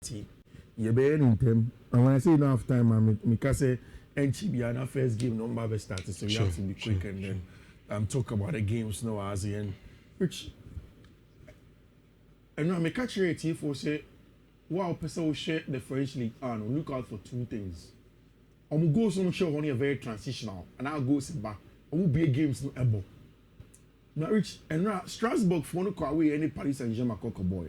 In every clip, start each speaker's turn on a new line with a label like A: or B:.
A: You be in them. And when I say enough time, I can say NCB first game number be started, so we have to be quick and then talk about the games now as the end. Which and now I catch you for say, wow, person will share the French League and look out for two things. I'm go some show only a very transitional, and I'll go sit back. I will be games no able. Now Rich and now Strasbourg for no call away any Paris Saint-Germain cocker boy.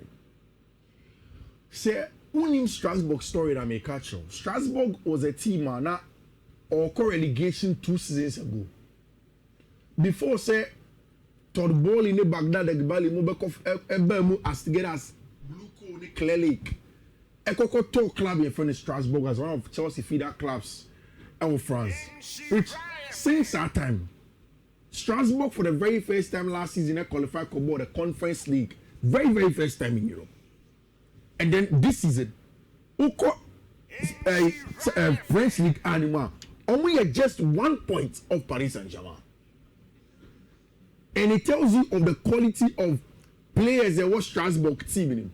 A: Say who Strasbourg story that may catch you. Strasbourg was a team now or relegation 2 seasons ago. Before say Todd Ball in the Baghdad the Gbali Mobekov Ebemu as together as Blue Co Clear Lake. Ekoko top club in front of Strasbourg as one of Chelsea feeder clubs of France. Which since that time, Strasbourg for the very first time last season they qualified for the Conference League. Very first time in Europe. And then this season, Uko French League animal only just 1 point of Paris Saint-Germain. And it tells you of the quality of players that was Strasbourg team.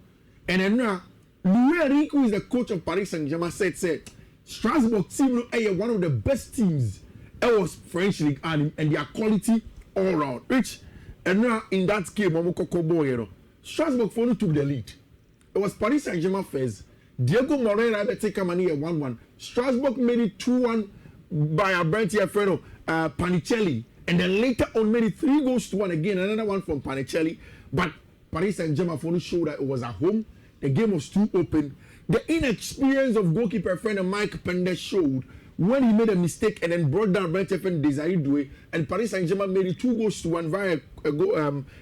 A: And then now, Louis Enrique, who is the coach of Paris Saint-Germain, said Strasbourg team is one of the best teams. It was French League and their quality all round. Which and now in that game, Strasbourg finally took the lead. It was Paris Saint-Germain first. Diego Moreira had taken money at 1-1. Strasbourg made it 2-1 by a brand here friend Panicelli. And then later on made it 3-1 again. Another one from Panicelli. But Paris Saint-Germain finally showed that it was at home. The game was too open. The inexperience of goalkeeper friend Mike Pender showed when he made a mistake and then brought down Brent and Desiree Doué, and Paris Saint-Germain made it 2-1 via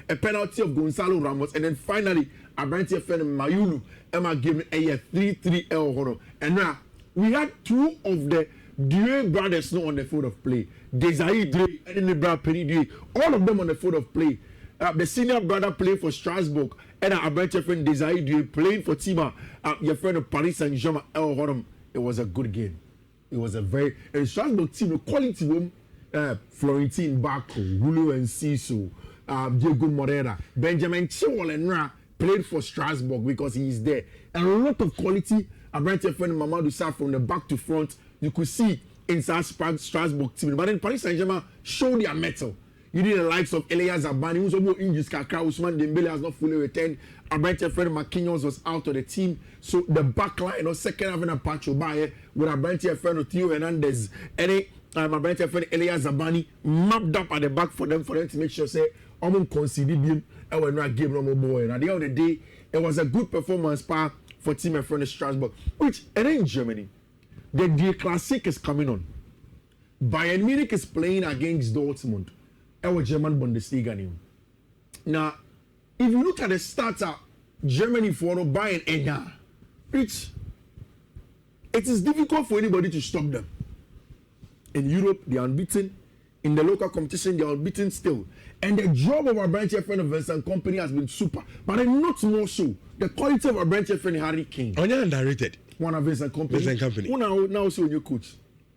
A: a penalty of Gonzalo Ramos, and then finally Brent and Mayulu Emma gave a 3-3 L. And now we had two of the Doué brothers not on the field of play. Desiree Doué and then the brother Penny Doué, all of them on the field of play. The senior brother playing for Strasbourg and Brent and Desiree Doué playing for Tima, your friend of Paris Saint-Germain L. It was a good game. It was a very Strasbourg team, quality room. Florentine Barco, Julio Enciso, Diego Moreira, Benjamin Chilwell and Ra played for Strasbourg because he is there. And a lot of quality. A bright friend Mamadou Sarr from the back to front. You could see inside Strasbourg team. But then Paris Saint-Germain showed their mettle. You need the likes of Elia Zabani, who's about injuries. Kakra Ousmane Dembele has not fully returned. A bright friend Marquinhos was out of the team. So the back line, second half in a Pacho Baye with a bright friend Theo Hernandez. And my bright friend Elia Zabani mapped up at the back for them to make sure say I'm going to consider him and we're not game no more boy. And at the end of the day, it was a good performance for team and friend Strasbourg. Which and in Germany, the Die Classic is coming on. Bayern Munich is playing against Dortmund. Our German Bundesliga name. Now, if you look at the starter, Germany for Bayern Enya, it is difficult for anybody to stop them. In Europe, they are unbeaten. In the local competition, they are unbeaten still. And the job of our branch friend of Vincent Company has been super. But not more so. The quality of our branch friend Harry Kane.
B: On your underrated.
A: One of Vincent Company.
B: Vincent Company.
A: Who now see your coach?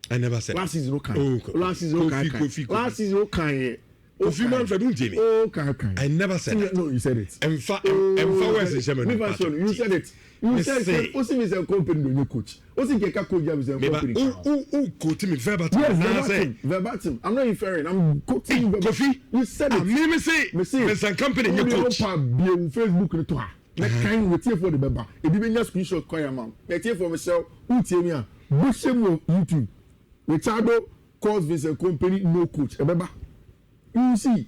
B: I never said
A: last season, okay.
B: Last
A: season, okay. Last season, okay.
B: Kofi man for Jamie.
A: Okay.
B: I never said that.
A: No, you said it.
B: You said
A: it. You said Osi Vincent Company no coach. Osi Keka coach Vincent Company.
B: Who quoting me verbatim?
A: Yes, verbatim. I'm not inferring. I'm quoting verbatim.
B: Kofi,
A: you said it.
B: Me say Vincent Company no coach.
A: Facebook no to. Let kind we tie for the beba. E bi benya screenshot call your mom. Me tie for myself. Who tie me a? Bushem YouTube. Richardo calls Vincent Company no coach. E beba. You see,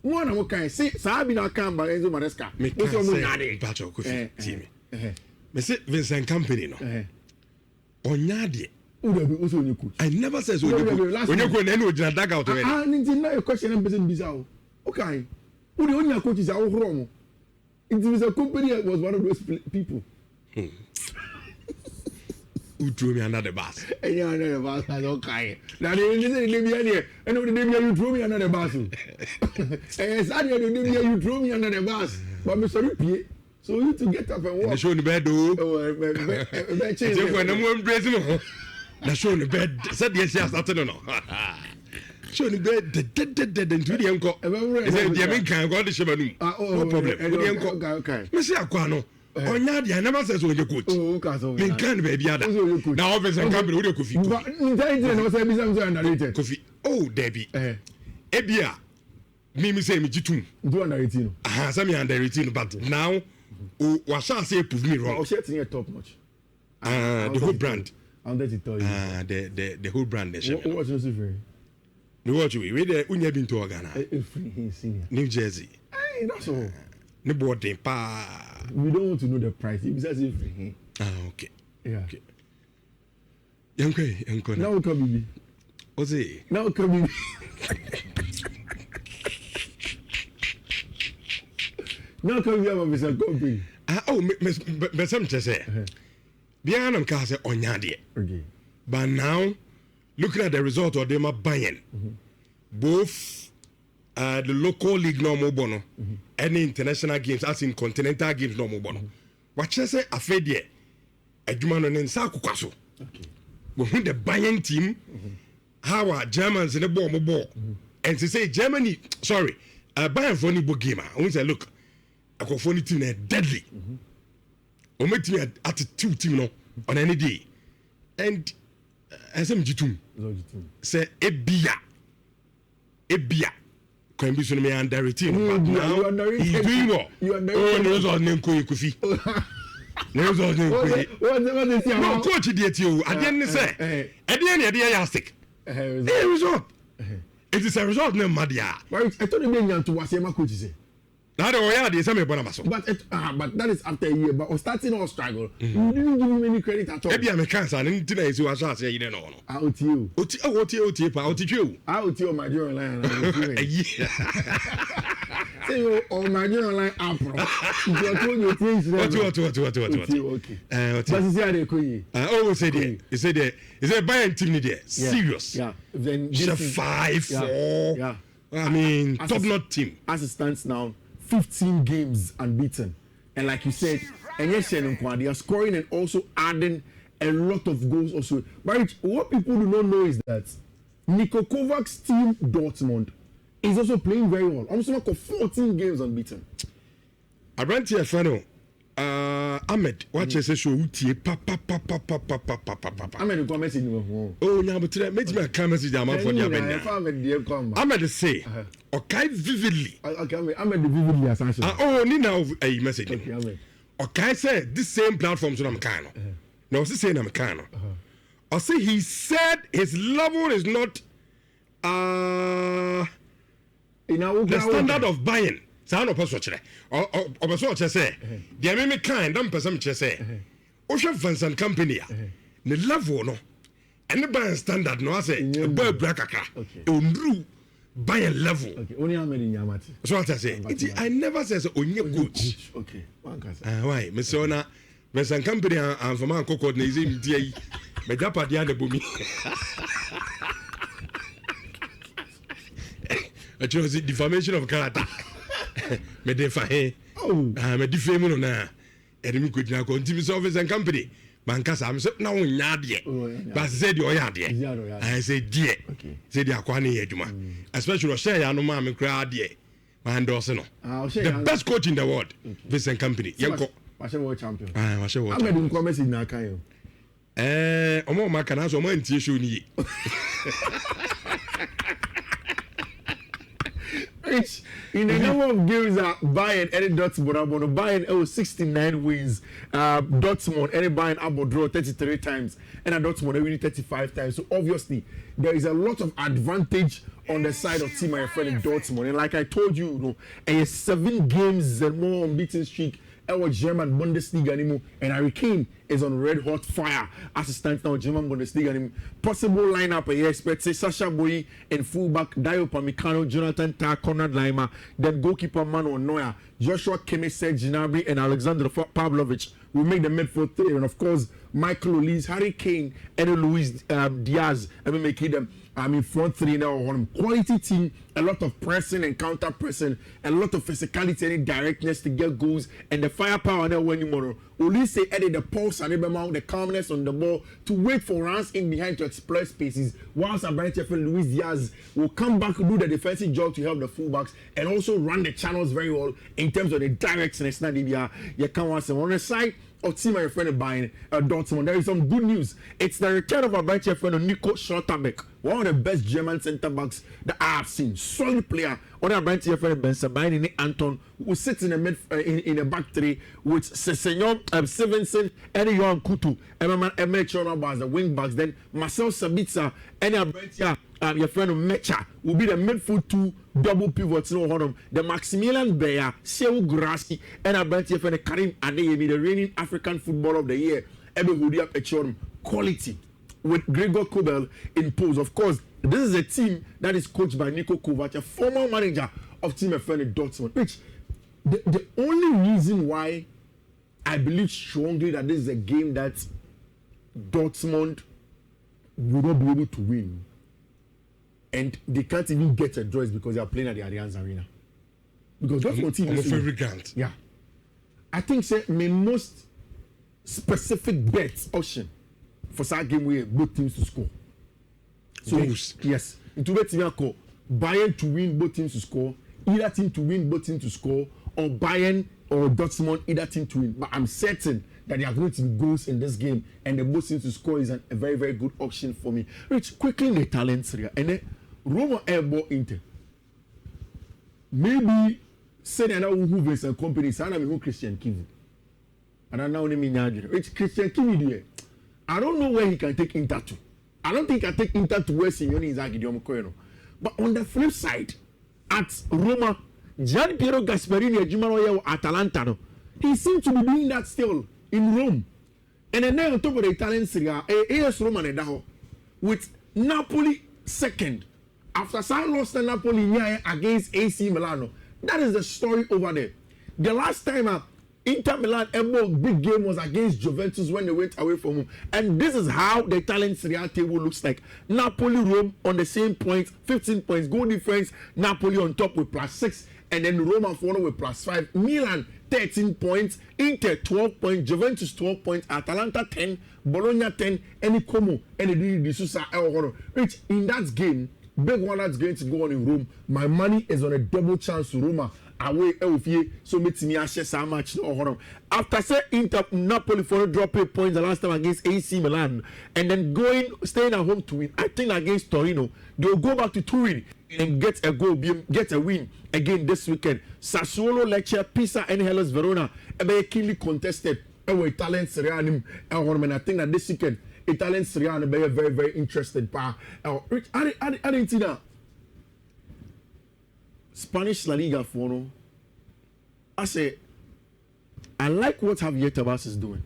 A: one of what say, Sabina Kamba, Enzo Maresca.
B: Me say, Bacho Kofi, Timmy. Me say Vincent Company, no. Onyadi.
A: Who will be also your coach?
B: I never said so. When you go and you drag out already.
A: I need to know your question and person bizarre. Okay. Who the only coach is our wrong? It was a company that was one of those people.
B: Who threw me under the bus?
A: Yeah, under the bus. I don't care. Now they leave me here. I know the name you threw me under the bus. And sadly, the name you threw me under the bus. But I'm sorry, Pierre. So you need to get up and walk.
B: They show the bed, though. They show the bed. Said yes, yes, I don't know. Show the bed, dead into the uncle. Is it the American? Go to Shabanu. No problem. Okay. Monsieur Aquano. Onyadi, I never said so. You coach.
A: Oh, Castle.
B: Me can't be other. Now, obviously, I can't be with Kofi.
A: But intelligent was a business underrated.
B: Kofi. Oh, Debbie. Ebia. Me say me jitum.
A: Do underrated.
B: Ah, some underrated, but now, what shall I say prove me wrong?
A: I'll share it top notch.
B: The whole brand.
A: I'm there to tell you.
B: The whole brand.
A: What's your favorite?
B: The watch we there. Unya been to Ghana. New Jersey.
A: Hey, that's all.
B: No boarding pa.
A: We don't want to know the price. It says if
B: okay.
A: Yeah.
B: Okay. Yanko.
A: Now come baby.
B: What's it?
A: Now come baby. Now come here, Mr. Company.
B: Me some to say. Bianam am say onyade.
A: Okay.
B: But now, looking at the result of them buying, both the local league no more bono, any international games, as in continental games no more bono. What you say afedie, adwuma no nsa akokwaso. Okay. When the Bayern team, how are Germans in the ball, and to say Germany, sorry, Bayern for any book game. I say look, I got funny team deadly. We team at 2 team no on any day, and SMG2 say Ebia can be so me under routine, but now he's doing what? Oh, no, it's on Kofi. No, it's on Kofi.
A: What is
B: no coach idiot you. I didn't say. At the end, I stick. A result. It is a result, no Madia.
A: I told him to watch my coach say.
B: But
A: that is after a year. But starting our struggle, you didn't give him any credit at all.
B: Maybe I'm a cancer and today you are saying you don't know.
A: Out you.
B: Out you.
A: Out you, my journal line. Say, oh, my journal line. You are told your things.
B: What?
A: Okay. But you say,
B: oh, say there. You say there. Is a Bayern team there? Serious.
A: Yeah. Then
B: it's a 5-4.
A: Yeah.
B: I mean, top-notch team.
A: As it stands now, 15 games unbeaten. And like you said, and yes, they are scoring and also adding a lot of goals also. But what people do not know is that Niko Kovac's team, Dortmund, is also playing very well. Almost like 14 games unbeaten.
B: I ran to a final. Ahmed, watch us show utie
A: Ahmed go message me.
B: Oh, now but today make me a camera message am for the abenda. Ahmed say, okay vividly.
A: Okay, Ahmed vividly assassin.
B: Oh, ni now a message.
A: Okay, Ahmed.
B: Okay, say this same platform so I'm kind of. No, she saying I'm kind of. I say he said his level is not the standard of buying. Sa no paso chere o paso chere say dia me kind don person chere say o hwe Vincent company a ne level no ene buying standard no say e ba bra kakra e onru buying level.
A: Okay, only how many nyamati.
B: So what I say I never say onye coach.
A: Okay, one can
B: say why me so na Vincent company and for man kokod na ize mi dia me japa dia na bomi. It was the defamation of character. Me defame. Me defame no na. Edemi ko dina ko ntimi service and company. Bankasa am say na won nya de. But say the oya de. I say die. Say the akwa na yeduma. Especially share ya no ma me kra de. Man do se no. The best coach in the world. Vincent company. Yenko.
A: Washe world champion.
B: Washe world.
A: Ahmed nko message na kan yo.
B: Omo ma kana so omo ntie show ni.
A: In the number of games that Bayern and Dortmund, Bayern 69 wins, Dortmund and Bayern draw 33 times, and Dortmund winning 35 times. So obviously there is a lot of advantage on the side of team my friend Dortmund. And like I told you, a 7 games and more unbeaten streak. Our German Bundesliga anymore, and Harry Kane is on red hot fire as it stands now. German Bundesliga anymore. Possible lineup I expect say Sasha Boye and fullback Dio Pamecano, Jonathan Tah, Konrad Laimer, then goalkeeper Manuel Neuer, Joshua Kimmich, Serge Gnabry, and Alexander Pavlovic will make the midfield three, and of course Michael Olise, Harry Kane, and Luis Diaz. I mean, making them. Front three now on quality team, a lot of pressing and counter pressing, a lot of physicality and directness to get goals, and the firepower now when you more. Olise added the pulse and the calmness on the ball to wait for runs in behind to exploit spaces. Whilst Luis Diaz will come back to do the defensive job to help the fullbacks and also run the channels very well in terms of the directness. You can't want to on the side of team my friend buying Dortmund. There is some good news. It's the return of our bench friend Nico Schlotterbeck, one of the best German centre backs that I have seen. Solid player. On our bench friend Ben Sabine Anton, who sits in the mid in the back three with Sessegnon, Stevenson, and Johan Kutu. And make sure about the wing backs. Then Marcel Sabitzer and our bench your friend Mecha will be the midfield two double pivots. No hold on. The Maximilian Beyer, Seu Grassi, and our bench friend Karim Adeyemi, the reigning African Footballer of the Year. Everybody up a quality with Gregor Kobel in pose. Of course, this is a team that is coached by Niko Kovac, a former manager of Team FN Dortmund. Which the only reason why I believe strongly that this is a game that Dortmund will not be able to win, and they can't even get a draw, is because they are playing at the Allianz Arena. Because Dortmund team is
B: very grand.
A: Yeah, I think say my most specific bet option for that game where both teams to score. So yes, it will be call Bayern to win, both teams to score, either team to win, both teams to score, or Bayern or Dortmund, either team to win. But I'm certain that there are going to be goals in this game, and the both teams to score is a very, very good option for me. Rich, quickly in the talents area, and then Roma airball Inter. Maybe say that now who is a company, so I know Christian Kivu. And I now name Nhyira. Rich, Christian Kivu there. I don't know where he can take Inter to. I don't think I take Inter to where Simeone is Gideon Koeno. But on the flip side, at Roma, Gian Piero Gasperini Jumano Atalanta, no, he seems to be doing that still in Rome. And then on top of the Italian Serie A, AS Roma Nedaho, with Napoli second. After San lost to Napoli against AC Milano. That is the story over there. The last time Inter Milan big game was against Juventus when they went away from home. And this is how the Italian Serie A table looks like. Napoli, Rome on the same points, 15 points, goal difference. Napoli on top with +6, and then Roma follow with +5. Milan 13 points, Inter 12 points, Juventus 12 points, Atalanta 10, Bologna 10, and Como and the Susa El. Which in that game, big one that's going to go on in Rome. My money is on a double chance to Roma. Away Elfie, so meet me so much no. After say Inter Napoli for drop 8 points the last time against AC Milan, and then staying at home to win. I think against Torino, they'll go back to Turin and get a goal, get a win again this weekend. Sassuolo, Lecce, Pisa, and Hellas Verona, be keenly contested. Italian Serie A, and I think that this weekend Italian Serie A be very, very interested. Rich, I didn't see that. Spanish La Liga for no. I say, I like what Javier Tebas is doing.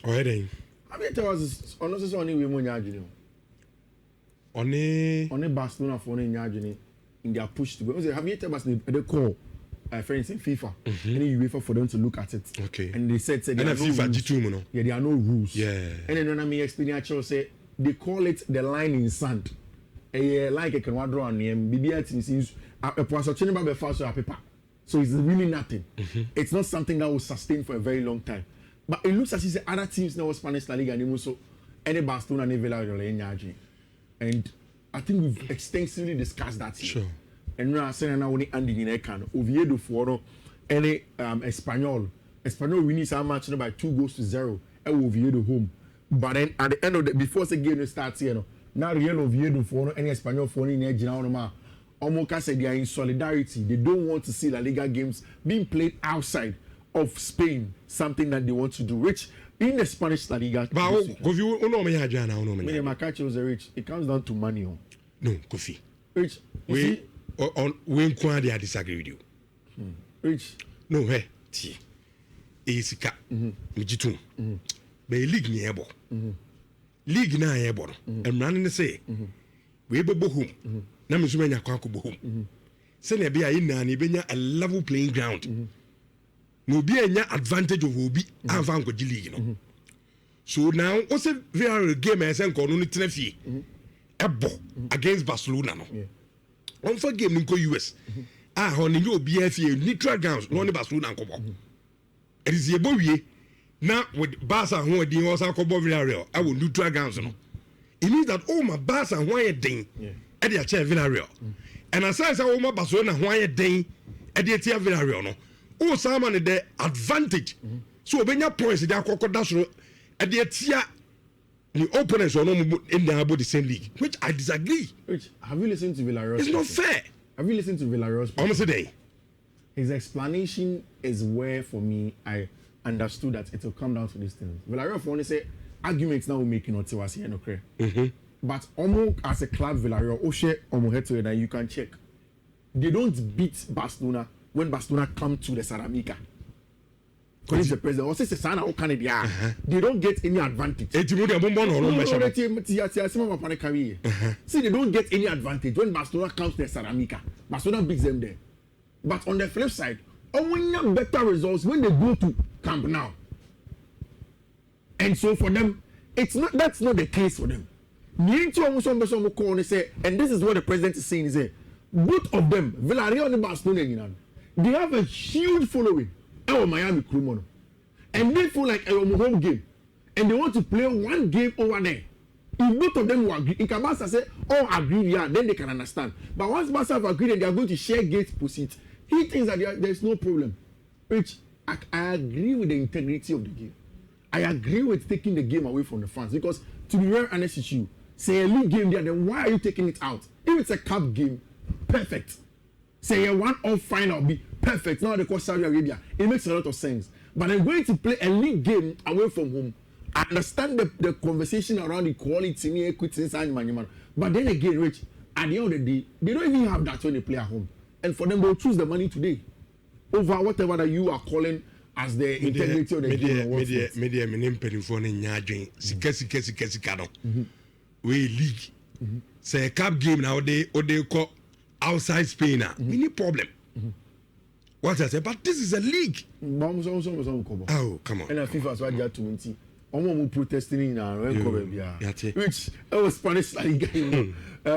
B: Already.
A: Javier Tebas is honestly only way more nyajini. Only Barcelona for only nyajini in their push to go. Javier Tebas they call for instance FIFA. Any UEFA for them to look at it.
B: Okay.
A: And they said there are no rules. Yeah, there are no rules.
B: Yeah.
A: And then when I explain actually say they call it the line in sand. Like a can draw on him. BBI seems a process by fast paper. So it's really nothing. It's not something that will sustain for a very long time. But it looks as if other teams now Spanish La Liga and also any Barcelona and Villa and I think we've extensively discussed that here.
B: Sure.
A: And now saying now only Andy Ginecan, Oviedo for any Espanyol winning some match by 2-0 at Oviedo home. But then at the end of the before the game starts here, now Real Oviedo for any Espanyol for any General Omoka said they are in solidarity. They don't want to see La Liga games being played outside of Spain, something that they want to do. Rich in the Spanish La Liga.
B: But
A: Rich, it comes down to money.
B: No, Kofi.
A: Rich,
B: we disagree with you.
A: Rich.
B: No, hey, T. Isika, Mijitum. But league ni ebo. League na ebo. And running the say, we be bohum. Na msumenya kwa kubohum. Sene be ayi na ni benya a level playing ground. No be enya advantage of obi anfa nko league no. So now what's a very game as an kono tenefi ebo against Barcelona no. On for game in US. On you BFA neutral grounds no Barcelona kobo. It is yebowie now with Barca who dey also kobo Villarreal. I will neutral grounds no. It means that my Barca who are ding at the Villarreal. And as I say my Barcelona who are ding at the Villarreal no. Oh someone the advantage. So when your points they are kokoda at the tia the opponents are not in the same league, which I disagree.
A: Which have you listened to Villarreal?
B: It's not fair.
A: Have you listened to Villarreal's?
B: Almost a day.
A: His explanation is where, for me, I understood that it will come down to these things. Villarreal, for only say arguments now we're making on Tiwasi and okay. But almost as a club, Villarreal, Oshe, Omoheto, and you can check. They don't beat Barcelona when Barcelona come to the Ceramica. Because the president also says, they don't get any advantage. See, they don't get any advantage when Barcelona comes to the Ceramica. Barcelona beats them there. But on the flip side, when better results when they go to Camp Nou. And so for them, that's not the case for them. And this is what the president is saying, is that both of them, Villarreal and Barcelona, they have a huge following. Miami Krumono. And they feel like a home game. And they want to play one game over there. If both of them will agree, if Barca say all agree, yeah, then they can understand. But once Barca have agreed and they are going to share gate proceeds, he thinks that there's no problem. Which I agree with the integrity of the game. I agree with taking the game away from the fans. Because to be very honest with you, say a league game there, then why are you taking it out? If it's a cup game, perfect. Say a one-off final be perfect. Now they call Saudi Arabia. It makes a lot of sense. But I'm going to play a league game away from home. I understand the conversation around equality, equity, and but then again, Rich, at the end of the day, they don't even have that when they play at home. And for them, they'll choose the money today over whatever that you are calling as the integrity of the game.
B: We league. Say a cup game now, they call outside Spain. Any problem. What I say, but this is a league. Oh, come on.
A: And FIFA so I 20. Protesting in which was Spanish Liga.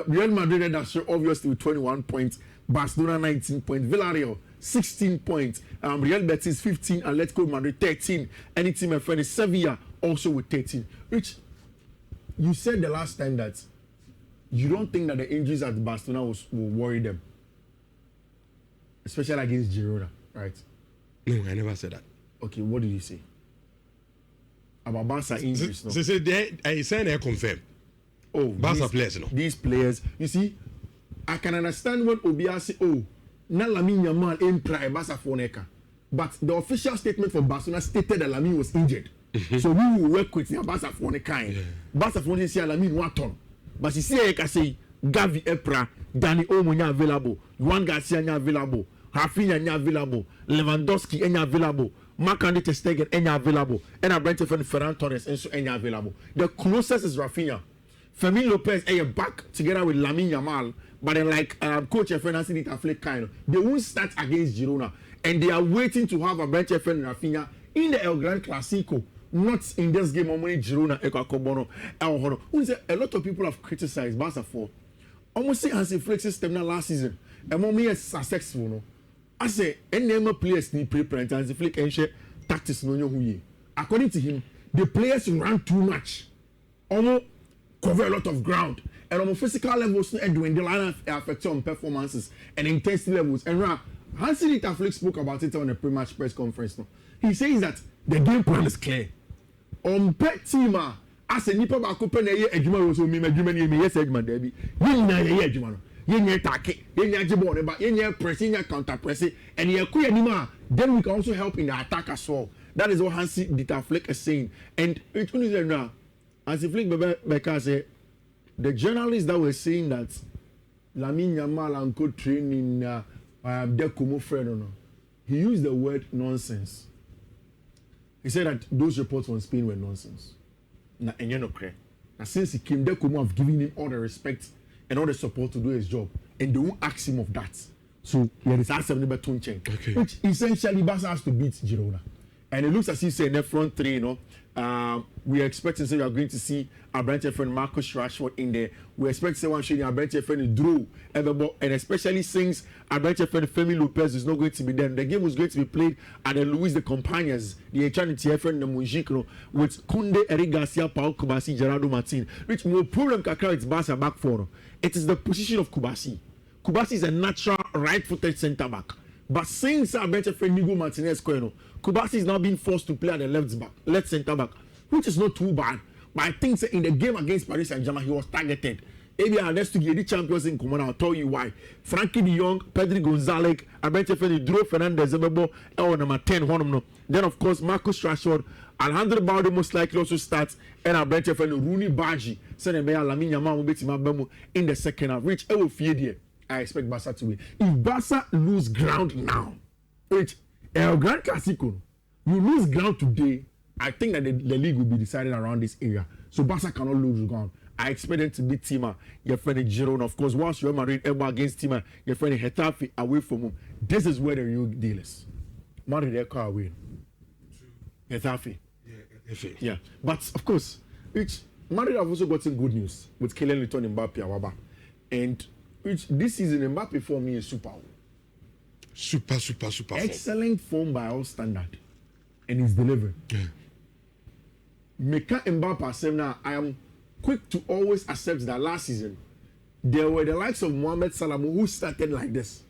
A: Real Madrid that's obviously with 21 points, Barcelona 19 points, Villarreal 16 points, Real Betis 15, and Atletico Madrid 13. Any team my friend is Sevilla also with 13. Which you said the last time that you don't think that the injuries at Barcelona will worry them, especially against Girona, right?
B: No, I never said that.
A: Okay, what did you say about Barca injuries?
B: So I said I confirm.
A: Oh,
B: Barca players, no.
A: These players, you see, I can understand when Obia say, "Oh, na Lamine Yamal in try Barca for Neka," but the official statement from Barcelona stated that Lamine was injured. So we will work with Barca for Neka. Barca for Neka say Lamine 1 ton. But you see, I can say Gavi Epra, Dani Olmo available, Juan Garcia available, Rafinha available, Lewandowski available, Marc-André ter Stegen available, and I Brent Ferran Torres and so available. The closest is Rafinha. Fermin Lopez back together with Lamine Yamal, but then like coach Fernandez did a flick kind of, they won't start against Girona, and they are waiting to have a Brent and Rafinha in the El Gran Clasico. Not in this game of money, Girona, Ekobono, El Horo. A lot of people have criticized Barca for almost say Hansi Flick system last season. And mommy is successful. No? I say, any number players need pre-print Hansi Flick and share tactics. No, according to him, the players run too much, almost cover a lot of ground, and on physical levels, doing the line affect on performances and intensity levels. And Hansi Flick spoke about it on a pre-match press conference. No? He says that the game plan is clear. On pet team, as a nipa baako pe na ye adwuma wo so mi adwuma ni me yes adwuma da bi yin na ye adwuma no yin ye take yin ye agye ball ba yin ye press yin ye counter press and ye ko yanima then we can also help in the attack as well. That is what Hansi Flick is saying. And it only is now Hansi Flick Beka say the journalists that were saying that Lamine Yamal and co training their Como friend no, he used the word nonsense. He said that those reports from Spain were nonsense. Now, since he came, they could have given him all the respect and all the support to do his job, and they won't ask him of that. So he has asked him about tone change, which essentially Barca has to beat Girona, and it looks as if say in the front three, We are expecting we are going to see our branch friend Marcus Rashford in there. We expect someone showing our branch friend Drew Everbo, and especially since our branch friend Femi Lopez is not going to be there. The game was going to be played at the Luis the Companions, the eternity friend the Mujikno, with Kunde, Eric Garcia, Paul Kubasi, Gerardo Martin. Which no problem Kakra it's Barca back for. It is the position of Kubasi. Kubasi is a natural right-footed centre back. But since our bench friend Nigo Martinez Kubasi is now being forced to play at the left centre back, which is not too bad. But I think in the game against Paris Saint-Germain, he was targeted. Maybe unless to get the champions in command, I'll tell you why. Frankie de Jong, Pedri Gonzalez, I bet you Drew Fernandez, number 10, then of course Marcus Rashford, Alejandro Balde most likely also starts, and I bet you Rooney Baji, send a Lamine Yamal in the second half, which I will fear. I expect Barca to win. If Barca lose ground now, which El Gran Clasico, you lose ground today, I think that the league will be decided around this area. So Barca cannot lose ground. I expect them to beat Tima, your friend Girona. Of course, whilst Real Madrid ever against Tima, your friend Getafe away from home. This is where the real deal is. Madrid they car win. Getafe. Yeah. But of course, which Madrid have also gotten good news with Kylian returning Mbappe Awaba. And which this season Mbappe for me is super. Excellent form by all standard. And he's delivering.
B: Yeah.
A: Meka Mbappe said now I am quick to always accept that last season there were the likes of Mohamed Salah who started like this,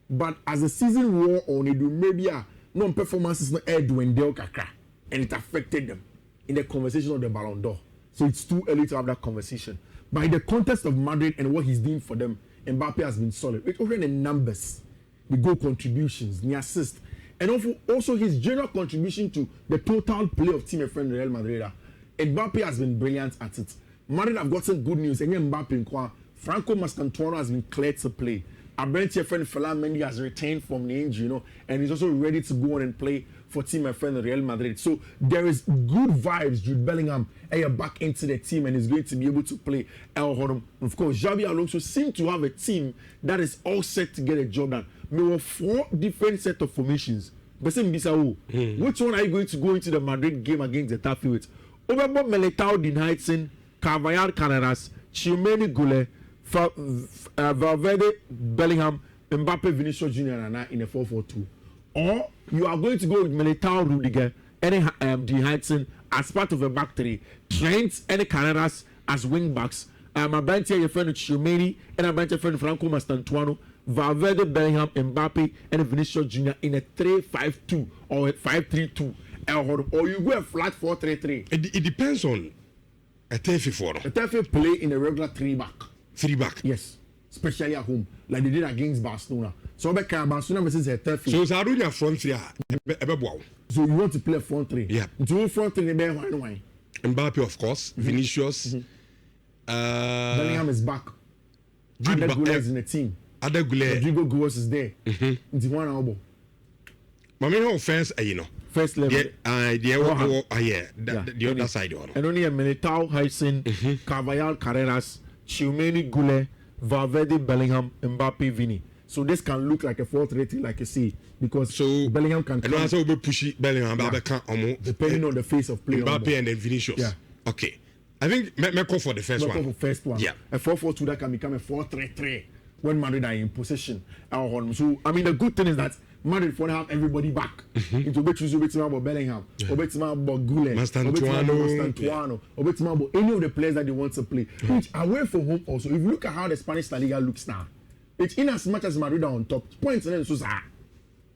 A: but as the season wore on, it maybe non-performances not air dwindle kakra, and it affected them in the conversation of the Ballon d'Or. So it's too early to have that conversation. But in the context of Madrid and what he's doing for them, Mbappe has been solid. It's over the numbers, the goal contributions, the assist. And also his general contribution to the total play of team friend Real Madrid. Mbappe has been brilliant at it. Madrid have gotten good news. And Mbappe in Franco Mastantuono has been cleared to play. Our friend Ferland Mendy has returned from the injury, and he's also ready to go on and play for team friend Real Madrid. So there is good vibes. Jude Bellingham back into the team and is going to be able to play El Hodom. Of course, Xabi Alonso seems to have a team that is all set to get a job done. There were 4 different set of formations. Which one are you going to go into the Madrid game against the Getafe with? Overbo Militao Dinheitsen, Carvajal Carreras, Tchouameni Goulet, Valverde, Bellingham, Mbappe, Vinicius Junior in a 4-4-2. Or you are going to go with Militao, Rudiger, and Dinheitsen as part of a back three, Trent and Carreras as wing backs. My bench here, your friend Tchouameni, and a bench your friend Franco Mastantuono, Valverde, Bellingham, Mbappe, and Vinicius Junior in a 3-5-2 or a 5-3-2. Or you go a flat 4-3-3.
B: It depends on a Tefe for.
A: A Tefe play in a regular 3-back.
B: 3-back?
A: Yes. Especially at home, like they did against Barcelona. So Barcelona versus a Tefe.
B: So it's a front 3.
A: So you want to play a front 3?
B: Yeah.
A: Into front 3, why?
B: Mbappe, of course. Vinicius.
A: Bellingham is back. Adegule is in the team. Rodrigo Goes is there. It's one elbow.
B: Mami first,
A: First level.
B: The other side.
A: And only a Militao, Heisen, Carvajal, Carreras, Tchouameni, Goulet, Valverde, Bellingham, Mbappe, Vini. So this can look like a 4-3-3, like you see, because Bellingham can.
B: And also we push Bellingham,
A: depending on the face of play.
B: Mbappe and then Vinicius.
A: Yeah.
B: Okay. I think me call for the first one.
A: For the first one.
B: Yeah.
A: A 4-4-2 that can become a 4-3-3 when Madrid are in possession. So I mean, the good thing is that Madrid want to have everybody back. Into which you about Bellingham, or about Goulet,
B: Mastantuono,
A: or about any of the players that they want to play. Which away from home also, if you look at how the Spanish La Liga looks now, it's in as much as Madrid are on top, points and then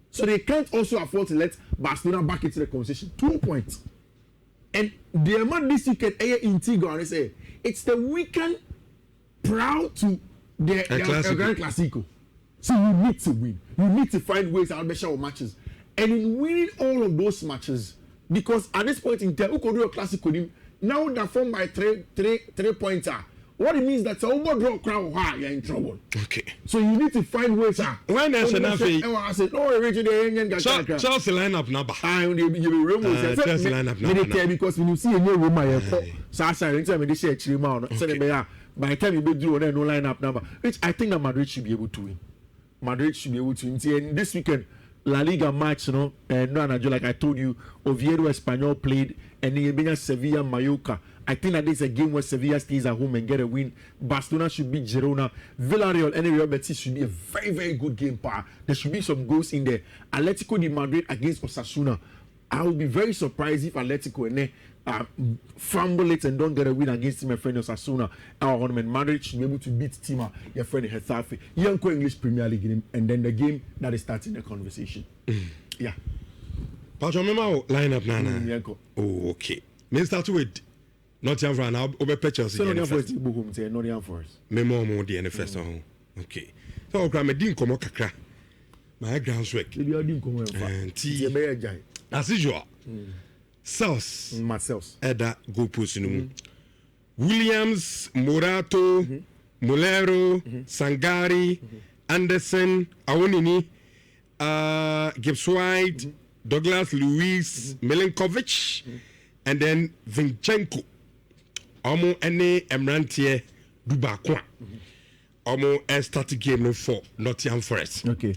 A: so they can't also afford to let Barcelona back into the conversation. 2 points. And the amount this weekend in Tigo, and they say it's the weekend proud to the Grand Clasico. So you need to win. You need to find ways out of the matches. And in winning all of those matches, because at this point in time, who could do a classic with him? Now they're formed by three pointer. What it means that overdraw crowd, you're in trouble.
B: Okay.
A: So you need to find ways out.
B: When there's enough,
A: I said, oh,
B: Chelsea lineup number.
A: Chelsea lineup number. Because when you see a new room, I Sasha, anytime they say actually, by the time you do no lineup number, which I think that Madrid should be able to win. Madrid should be able to win. And this weekend, La Liga match, no, like I told you, Oviedo Espanyol played, and then Sevilla Mallorca. I think that this is a game where Sevilla stays at home and get a win. Barcelona should beat Girona. Villarreal and Real Betis should be a very, very good game. There should be some goals in there. Atletico de Madrid against Osasuna. I will be very surprised if Atletico fumble it and don't get a win against my friend Osasuna. And Madrid should be able to beat Tima, your friend Getafe. Yanko English Premier League game, and then the game that is starting the conversation. Yeah.
B: But remember lineup Nana. Oh, okay. Me start with Nottingham Forest now. Over Chelsea.
A: Nottingham Forest. Nottingham Forest.
B: Me more the NFS. Okay. So I me din komo kakra. My groundswork.
A: Maybe I didn't come here.
B: As usual. Cells.
A: Marcel's.
B: Eda go post no. Williams, Morato, Molero, Sangari, Anderson, Awonini, Gibbs White, Douglas Luiz, Milinkovic, and then Vinchenko. Omo ene Emrantie Dubakwa. Omo a starting game for Nottingham Forest.
A: Okay.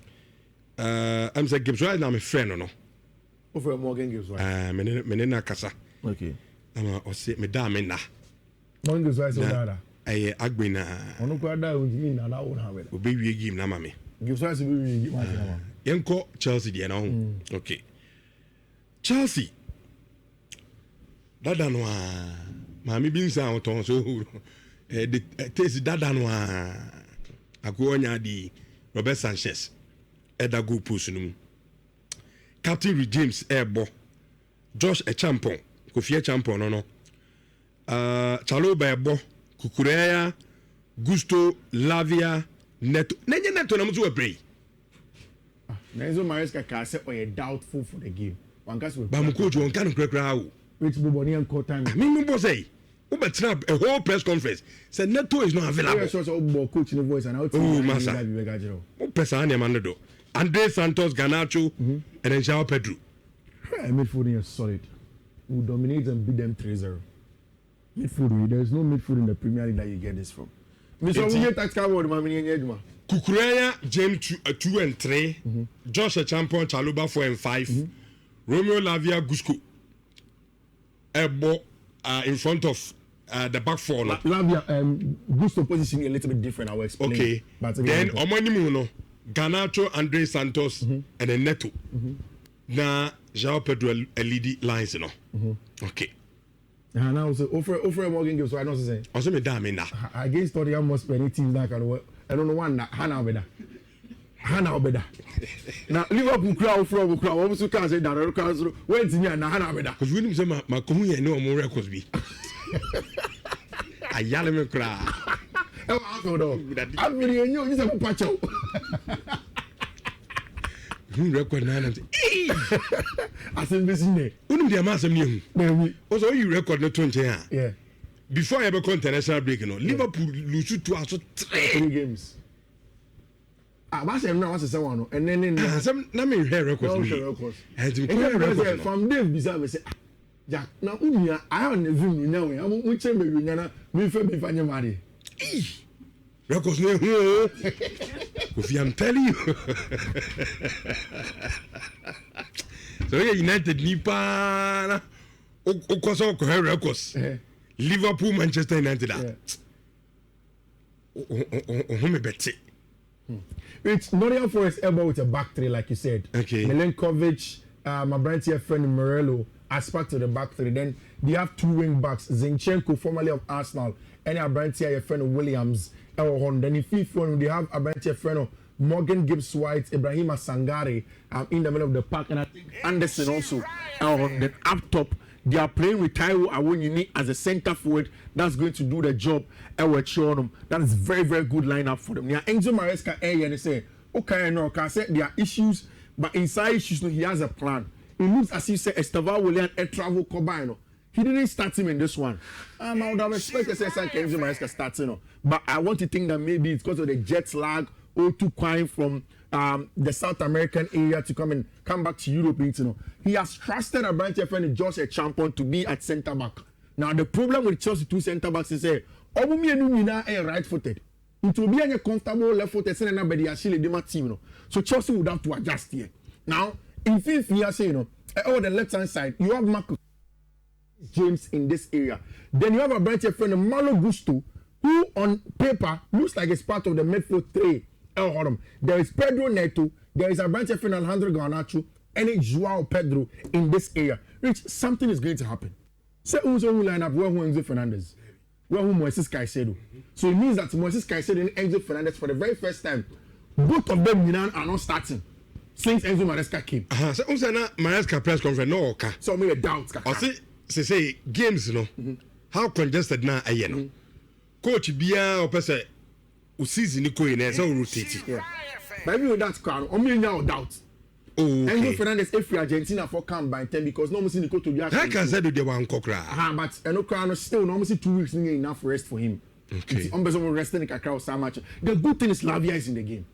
B: I'm saying Gibbs White na my friend no.
A: Over Morgan Gibbs White.
B: Menena kasa.
A: Okay.
B: Ama o se me da me na.
A: Morgan Gibbs White so da.
B: Aye agbena.
A: Ono kwa da unjimi na na wona we.
B: Obe wie game na mame.
A: Gibbs White be wie game na.
B: Yenko Chelsea de na ho. Okay. Chelsea. Dada no a. Mami bi nsa on ton so the taste dada no a. Ako onya di Robert Sanchez. Eda go push no. Captain James Ebo, Josh Echampon, Kofi Echampon no. Chaloba Ebo, Kukureya, Gusto, Lavia, Neto. Nenye Neto na mtu webrei.
A: Nenzo Maresca ka say o doubtful for the game. Wankas we.
B: Ba mu coach won kan krakra wo.
A: Which Boboni and call time.
B: Me bo say, we better a whole press conference. Say Neto is not available.
A: Yes, so coach in voice and how
B: to massa. O pesa na man do. Andre Santos, Garnacho, and then João Pedro.
A: Midfield is solid. We dominate and beat them 3-0. Midfield, there is no midfield in the Premier League that you get this from. Mr. William tactical word,
B: Kukureya, James 2 and 3, Josh Champion, Chaluba 4 and 5, Romeo Lavia, Gusco, Ebo in front of the back four.
A: Lavia, Gusto position a little bit different. I will explain.
B: Okay. But then Omanimuno. Garnacho, Andre Santos, and then Neto. Now, João Pedro LED lines, you know. Okay.
A: And now, so offer Morgan Gibbs, so I don't say.
B: Also, me damn na.
A: Against Tottenham must be any teams that can work. I don't know one. Hannah Obeda. Now, Liverpool crowd from crowd. Almost can't say that. Because when's in here? Hannah Obeda.
B: Because we say my community no more records be. I yell me cry.
A: I'm really new. This is a patch out.
B: Who record now?
A: I said, "Listen,
B: who the amount of new? Also, you record not 20 years.
A: Yeah.
B: Before I ever come international break, you know, Liverpool lose 2 out of 3
A: games. What's the now? What's the second one? And then
B: some. Let me hear records.
A: From Dave Bizarre say, Jack. Now, I have a view now. I'm which chamber you know. Me for me find your money.
B: Records no if I'm telling you. So yeah, United nipa o koso ko records. Liverpool, Manchester United. Oh me beti.
A: It's Nottingham Forest able with a back three like you said.
B: Okay.
A: Milinkovic, my brand here friend Morello aspect to the back three. Then they have 2 wing backs, Zinchenko, formerly of Arsenal, and our brand here your friend Williams. Then in fifth one, they have a branch friend of Morgan Gibbs White, Ibrahim Sangare in the middle of the park, and I think Anderson also. Then up top, they are playing with Taiwo Awoniyi as a centre forward that's going to do the job. That is very, very good lineup for them. Now, Enzo Maresca and they say, okay, no, can say there are issues, but inside issues, he has a plan. It looks as if say Estevao Willian and travel combine. He didn't start him in this one. I would have expected Enzo Maresca starting, but I want to think that maybe it's because of the jet lag or too quiet from the South American area to come back to Europe. He has trusted a branch friend Josh Echampon to be at centre back. Now the problem with Chelsea 2 centre backs is Obumia right-footed. It will be a comfortable left-footed center, but they actually team. So Chelsea would have to adjust here. Now, in Fifi, I say, you know, on the left hand side, you have Marcus James in this area. Then you have a branch friend, Malo Gusto, who on paper looks like it's part of the midfield three. There is Pedro Neto, there is a branch friend, Alejandro Garnacho, and it's Joao Pedro in this area. Rich, something is going to happen. Say who's on line up where Enzo Fernandez, where Moises Caicedo. So it means that Moises Caicedo and Enzo Fernandez for the very first time, both of them are not starting since Enzo Maresca came.
B: So who's na Maresca press conference no okay.
A: So me a doubt.
B: I say games you know. How congested now are you know? Coach Bia or person who season ni koyi na so rotate.
A: Yeah. But even with that crowd, only now doubt.
B: Oh, okay.
A: Enzo Fernandez if Argentina for come by 10 because no see Nico to be
B: actually. How can say they want kokra?
A: But no crowd still no see 2 weeks need enough rest for him.
B: Okay.
A: On bezo resting kakra so much. The good thing is Lavia is in the game.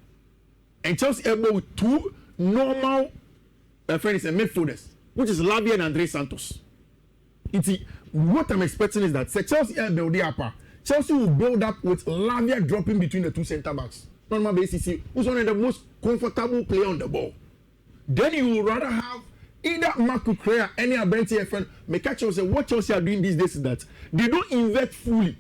A: And Chelsea able with 2 normal friends and midfielders, which is Lavia and Andre Santos. What I'm expecting is that Chelsea build up. Chelsea will build up with Lavia dropping between the 2 centre backs. Normal basis, who's one of the most comfortable player on the ball. Then you would rather have either Marco Correa, any Abenti FN. Make Chelsea what Chelsea are doing these days is that they don't invest fully.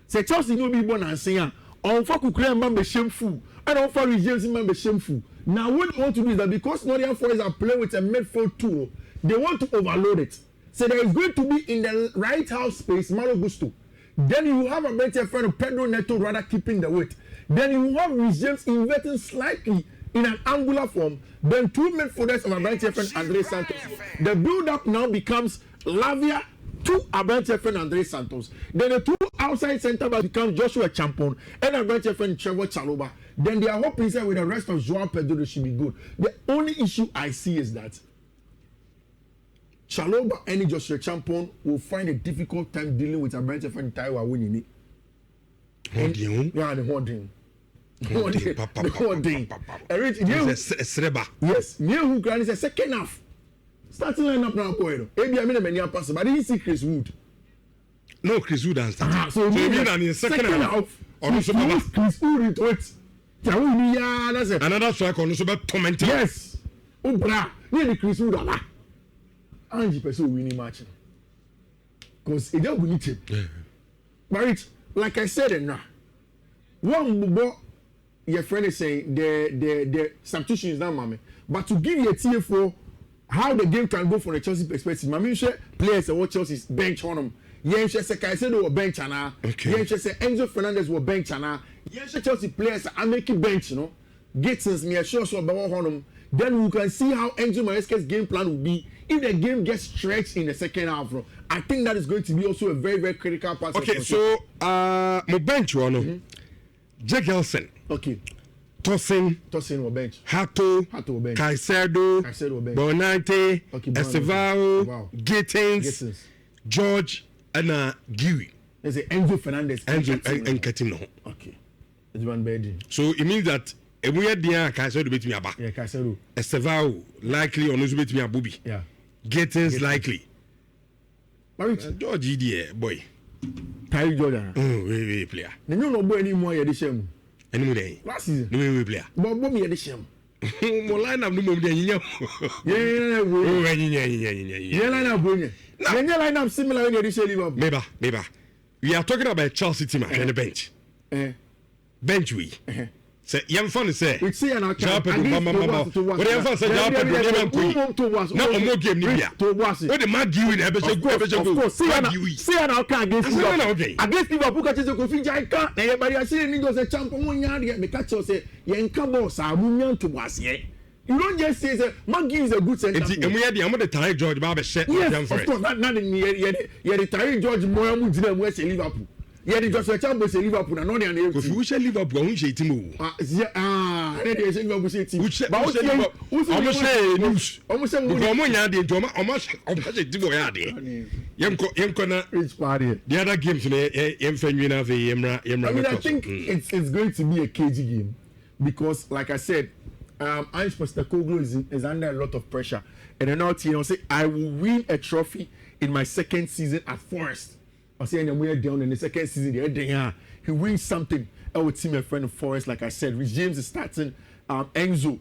A: Say Chelsea no be born and saying, on for Correa man be shameful, and on for James man be shameful. Now what they want to do is that because Nottingham Forest are playing with a midfield tool, they want to overload it. So there is going to be in the right half space Malo Gusto. Then you have a better friend of Pedro Neto rather keeping the weight. Then you have James inverting slightly in an angular form. Then 2 midfielders of Abrante friend Andre Santos. The build-up now becomes Lavia to Abrante friend Andre Santos. Then the 2 outside centre backs become Joshua Champon and Abrante friend Trevor Chalobah. Then they are hoping that with the rest of Joao Pedro they should be good. The only issue I see is that Chalobah and Joshua Champon will find a difficult time dealing with Abrante friend Taiwo winning it. Yeah, the whole thing. Yes, who is a second half. Starting line up now, boy. Maybe I mean a many pass, but I didn't see Chris Wood.
B: No, Chris Wood and start.
A: So
B: you mean in second half?
A: Chris Wood into it.
B: Another strike on the tormenting.
A: Yes. Oh, bra. Near the Chris Wood. Angie person winning match. Because it don't need him. But like I said, now one more. Your friend is saying the substitution is not mommy. But to give you a TFO how the game can go from the Chelsea perspective, mommy say players and what Chelsea's bench on them. Yes, say Caicedo will bench ana. Yes, say Enzo Fernandez will bench ana. Yes, Chelsea players are making bench, you know. Gittins me sure so about on them. Then we can see how Enzo Maresca's game plan will be if the game gets stretched in the second half. Bro. I think that is going to be also a very, very critical part.
B: Okay, so my bench one. Jack Elson.
A: Okay.
B: Tosin
A: will bench.
B: Hato
A: will bench.
B: Caicedo
A: will bench.
B: Bonante.
A: Okay,
B: Estevao. Gittins. George and Giwi.
A: There's Enzo Fernandez.
B: And Ketino.
A: Okay. It's one bed.
B: So it means that if we had the Caicedo beat me about.
A: Yeah, Caicedo.
B: Estevao likely on us beat me a booby.
A: Yeah.
B: Gittins likely.
A: George
B: EDA boy.
A: Tyre Jordan.
B: We player.
A: They don't know anymore. You're the same.
B: Anyway,
A: last season.
B: We player.
A: But me the same.
B: Mo line up no mo dey yin.
A: Yeah, line up bro. Yeah, line up similar in the Liverpool.
B: Maybe. We are talking about Chelsea team on the bench. Bench we. Say young fun say.
A: We see an account.
B: What the fun say Joao Pedro never put. No more game ni bia. What the mad you in
A: Of course. See an account against Liverpool. Against Liverpool catch the Kofi Jaika. Na everybody are saying niggas a champion one yard me catch say yen ka boss amunyan to was here. You don't just say Maggie is a good center.
B: And we had the Tyre George Baba set.
A: Yes, of course. Not in the Tyre George Moyamu Dina West Liverpool. Yeah, the Joshua Champo say Liverpool and not an
B: if you say Liverpool, who say Timu?
A: They say Liverpool say team.
B: Who's almost say news. Almost say almost
A: rich party.
B: The other games,
A: I think it's going to be a cagey game because, like I said, Ange Postecoglou is under a lot of pressure, and then now say I will win a trophy in my second season at Forest. I say and we're down in the second season. He wins something. I would see my friend of Forest, like I said, Rich James is starting. Enzo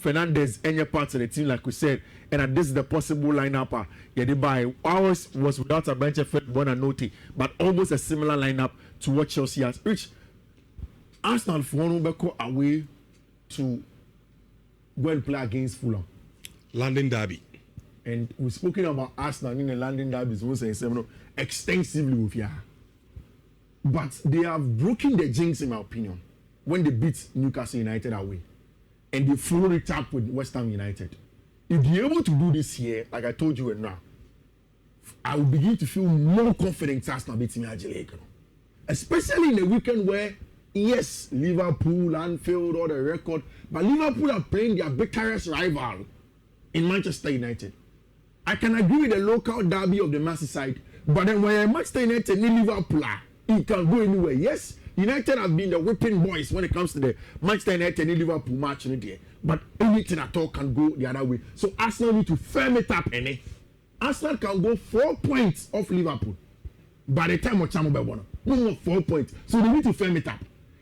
A: Fernandez any part of the team, like we said, and this is the possible lineup. Yeah, they buy. Ours was without a bench effort, Bonanote, but almost a similar lineup to what Chelsea has. Which Arsenal for go away to go and play against Fulham.
B: London derby.
A: And we've spoken about Arsenal in the London derbies extensively with you. But they have broken the jinx, in my opinion, when they beat Newcastle United away. And they followed it up with West Ham United. If they're able to do this here, like I told you now, I will begin to feel more confident Arsenal beating Ajay. Especially in a weekend where, yes, Liverpool, Anfield, all the record, but Liverpool are playing their bitterest rival in Manchester United. I can agree with the local derby of the Merseyside, but then when Manchester United and Liverpool, it can go anywhere. Yes, United have been the whipping boys when it comes to the Manchester United and Liverpool match in the day, but anything at all can go the other way. So Arsenal need to firm it up. Arsenal can go 4 points off Liverpool by the time of Chamber no more 4 points. So they need to firm it up.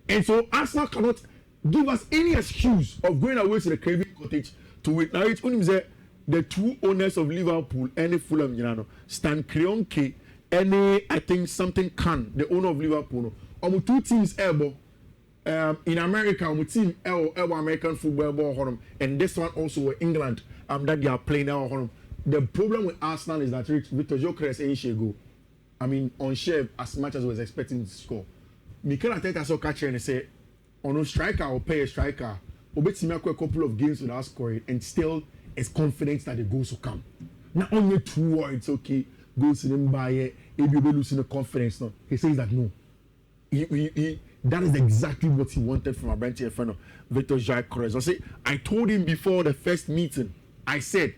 A: And so Arsenal cannot give us any excuse of going away to the Craven Cottage to win. Now it's only the two owners of Liverpool and Fulham, Stan Kroenke and I think something Khan, the owner of Liverpool. Two teams in America, team American football, and this one also England that they are playing now. The problem with Arsenal is that Victor Gyökeres go. I mean, on share as much as I was expecting to score. Mikel Arteta saw catcher and say, on a striker or pay a striker, Obetimi a couple of games without scoring and still is confident that the goals will come. Now only 2 words, okay, goals in him by if you be losing the confidence now. He says that no. That is exactly what he wanted from a bench friend of Victor Gyökeres. I told him before the first meeting, I said,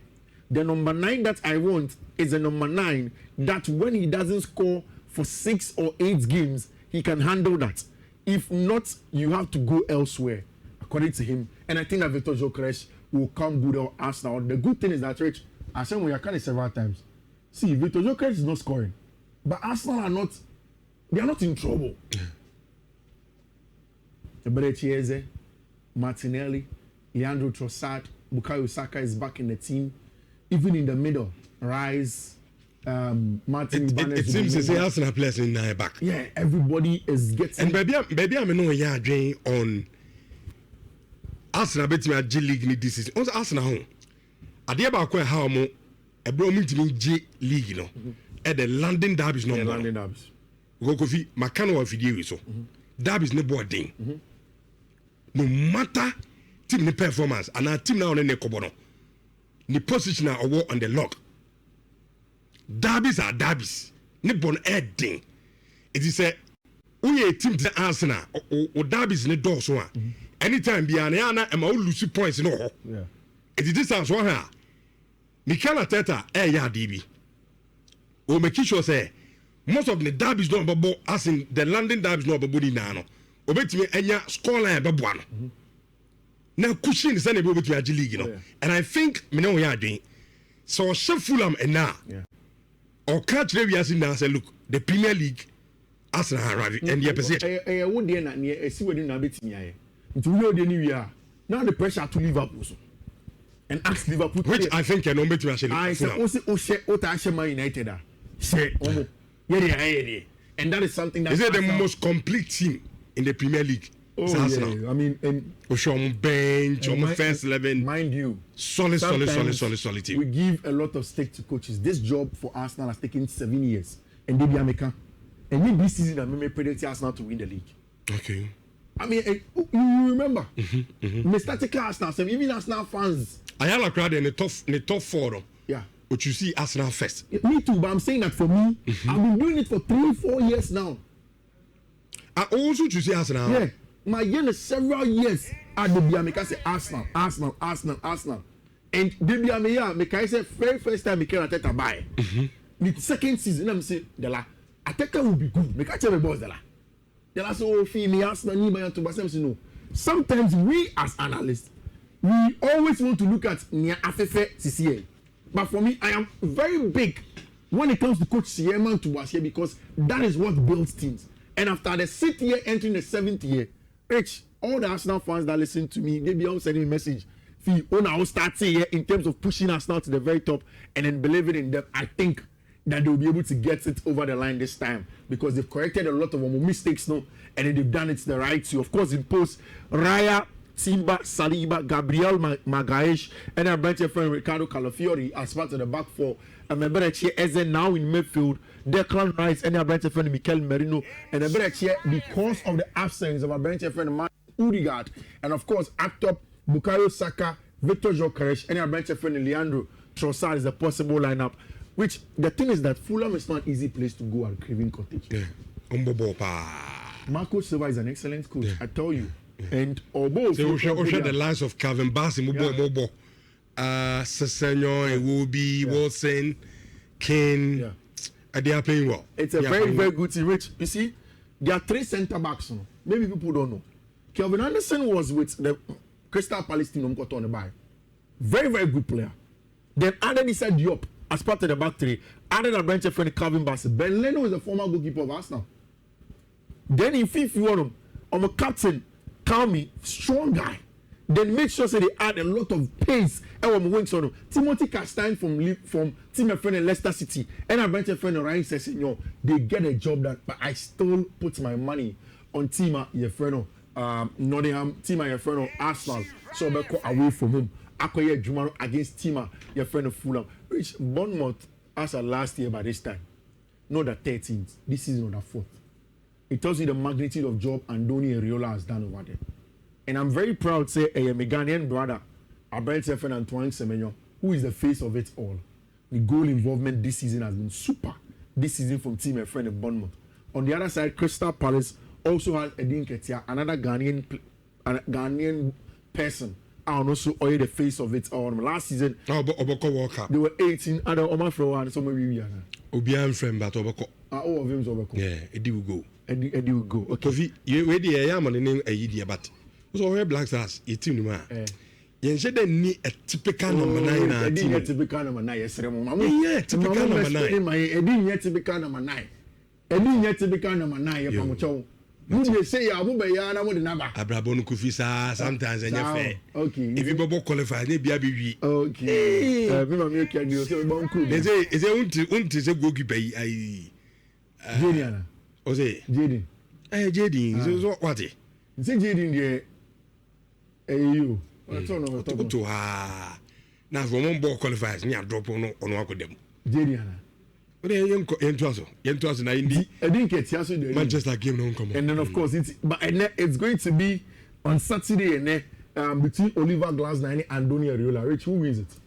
A: the number 9 that I want is a number 9 that when he doesn't score for 6 or 8 games, he can handle that. If not, you have to go elsewhere, according to him. And I think that Victor Gyökeres will come good at Arsenal. The good thing is that, Rich, I said we are kind of several times. See, Victor Gyökeres is not scoring, but Arsenal are not. They are not in trouble. Eberechi Martinelli, Leandro Trossard, Bukayo Saka is back in the team. Even in the middle, Rice, Martin.
B: It seems to say Arsenal players in back.
A: Yeah, everybody is getting.
B: And maybe I'm no yeah drain on Arsenal betting at G League this season. Also Arsenal home. Adia ba ko how mo e bro mo ntimi G League no. At the London derbies no.
A: London derbies.
B: Go Kofi makano wa fidie so. Derbies ne board den. No matter team ne performance and our team now on ne kobono. The position are on the log. Derbies are derbies. Nibon adding. It is a we team to Arsenal or derbies in the door so anytime Biana and my lose points no. Yeah. It is this as one. Mikel Arteta ya DB. O make sure say most of the derbies don't bubble as in the London derbies no bubble nano. Obetime enya scoreline babuano. Now cushion is able to be league, you know. Yeah. And I think we know we are doing. So Fulham and now or catch the as in now say look, the Premier League Arsenal arrived and the opposition.
A: I won't dare not see what in a bit here. Into the new year. Now the pressure to Liverpool. And ask Liverpool.
B: Which I think I know better actually.
A: I say also Oshema United. Say yeah. And that is something that
B: is it the most complete team in the Premier League.
A: Oh, yeah. I mean, and
B: on bench, on first 11.
A: Mind you,
B: solid team.
A: We give a lot of stake to coaches. This job for Arsenal has taken 7 years. And they be American. And in this season, I may predict Arsenal to win the league.
B: Okay.
A: I mean, you remember? Mr. Arsenal, even Arsenal fans.
B: I have a crowd in the top 4.
A: Yeah.
B: But you see Arsenal first.
A: Me too, but I'm saying that for me, I've been doing it for 3-4 years now.
B: I also to see Arsenal.
A: Yeah. My year several years at the Biamika say Arsenal. And the Biamia, Mika say very first time Mikel Arteta buy. The second season, I'm say Dela Arteta will be good. Mika tell me boss Dela so Fifi Arsenal ni man to Basem no. Sometimes we as analysts, we always want to look at near Afefe CCA. But for me, I am very big when it comes to coach Sierman to Basie because that is what builds teams. And after the 6th year entering the 7th year, all the Arsenal fans that listen to me, they be all sending me a message. Fifi, will start here in terms of pushing us now to the very top and then believing in them. I think that they will be able to get it over the line this time because they've corrected a lot of mistakes now and then they've done it the right way. Of course, in post, Raya, Timba, Saliba, Gabriel Magaesh, and our branch friend Richardo Calafiori as part of the back four. And my brother here is now in midfield. Declan Rice and our branch friend Mikel Merino. And the brother here because of the absence of our branch friend Odegaard. And of course, up top, Bukayo Saka, Victor Gyökeres, and our branch friend Leandro Trossard is a possible lineup. Which the thing is that Fulham is not an easy place to go at Craven Cottage.
B: Yeah.
A: Marco Silva is an excellent coach, I tell you. And although
B: the lines of Calvin Bassey, Mobo, Sessegnon, Iwobi, Wilson, Kane, they are playing well.
A: It's a very, very good team. Rich, you see, there are 3 centre backs. Maybe people don't know. Kelvin Anderson was with the Crystal Palace team on the buy. Very, very good player. Then Adam said Diop as part of the back 3. Added a branch friend Calvin Bassey. Ben Leno is the former goalkeeper of Arsenal. Then in Fifi, I'm a captain. Call me strong guy. Then make sure they add a lot of pace. And wings on Timothy Castine from Team friend Leicester City and a branch friend Ryan Sessegnon. They get a job done, but I still put my money on Team your friend Nottingham, Team your friend Arsenal. So I go away from home. I go here Jumaro against Team your friend Fulham. Which Bournemouth as a last year by this time. Not the 13th. This season not the 4th. It tells you the magnitude of job Andoni Areola has done over there. And I'm very proud to say a Ghanaian brother, Abraham Sefen Antoine Semenyo, who is the face of it all. The goal involvement this season has been super. This season from Team friend of Bournemouth. On the other side, Crystal Palace also has Edin Ketia, another Ghanaian person. And also the face of it all. Last season, they were 18 other Omafro and some of you.
B: Obian friend, but Obako.
A: All of them is Obako.
B: Yeah, Eddie will go.
A: Eddie will go.
B: Okay. You ready? I am on the name Eddie, but so where Black Stars, you team man. You said they need a typical number 9.
A: I didn't get typical number 9. Yes,
B: yeah, typical number 9.
A: I didn't get typical number 9. I didn't get typical number 9. You say I will be yana with the number.
B: Abrabon Kufisa sometimes and fair.
A: Okay.
B: If you both qualify, they be a baby.
A: Okay. They
B: say, is it won't say goalkeeper?
A: Jadiana.
B: Ose.
A: Jadin.
B: Jadin. So what?
A: Say Jadin the you. What's on over top?
B: To now for one ball qualifies, me a drop on one of them.
A: Jadiana.
B: But then Yentuaso na Indi.
A: I didn't get Yasu.
B: Manchester game no come.
A: And then of course it's going to be on Saturday and between Oliver Glasner and Andoni Areola. Rich, who wins it?